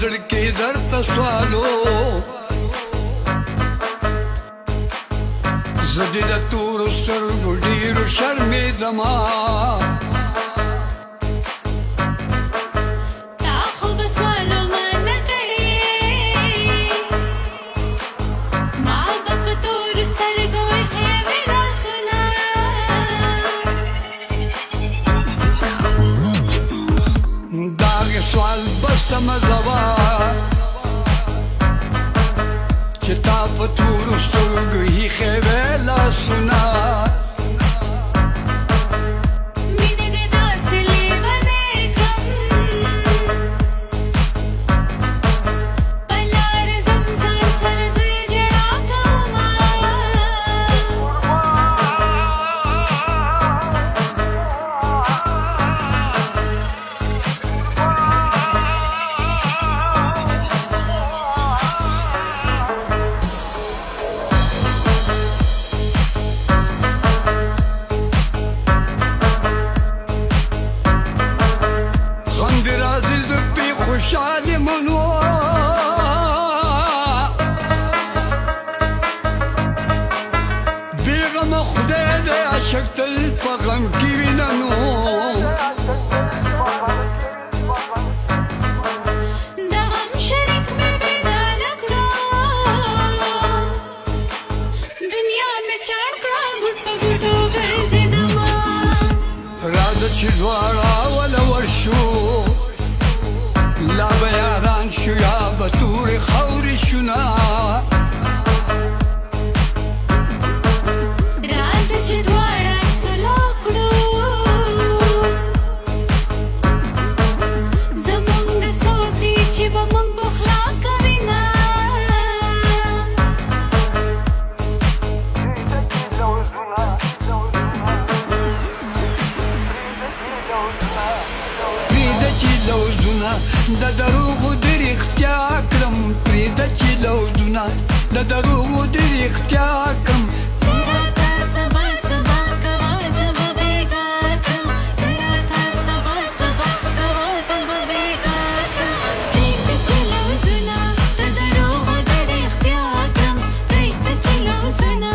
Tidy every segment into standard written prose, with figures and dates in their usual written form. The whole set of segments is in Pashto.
زړه کې درته سوالو زه دې د تورو سترګو ډېرو شرمېدمه سوال بس سمزوا چې تا په تورو سترګو ایښې وې لاسونه مینې دې داسې لیونی کړم په لار ځم ځان سره زه ژړا کومه خوشحالي منو بېغمه خدای دی عاشق تل په غم کې وینه نو د غم شریک مې بیدانه کړه دنیا مې چاڼ کړه ګوټ په ګوټو ګرځېدمه راځه چې دواړه وله ورشو لا به یاران شو یا به تورې خاورې شونه راځه چې دواړه صلح کړو زمونږ څوک دي چې به موږ بخلا کوي نه پرېږده چې لوظونه د دروغو د رښتیا کړم پرېږده چې لوظونه د دروغو د رښتیا کړم راته سبا سبا کوه زه به بېګا کړم راته سبا سبا کوه زه به بېګا کړم پرېږده چې لوظونه د دروغو د رښتیا کړم پرېږده چې لوظونه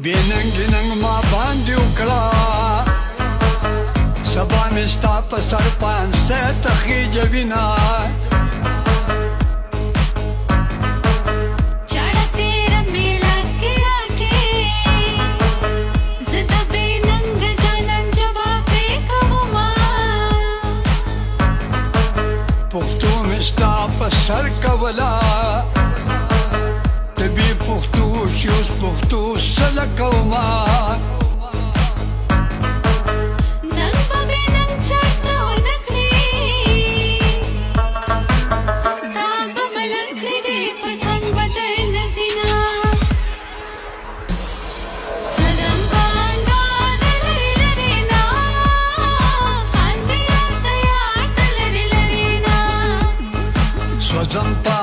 بېننګې ننګ ما باندې وکړه سبا مې ستا په سر پانسۍ ته خېجوینه چاړه تېره مې لاس کې راکړې زه د بېننګه جانان جواب پرې کومه پښتو مې ستا په سر کوله ته بې پښتو شي اوس پښتو سله کومه نن به بېننګ چاته ونه کړې تا به ملنګ کړې دې په څنګ به درنه سینه سلام باندې د لرې لرې نه خاندې راته یار د لرې لرې نه سوځم په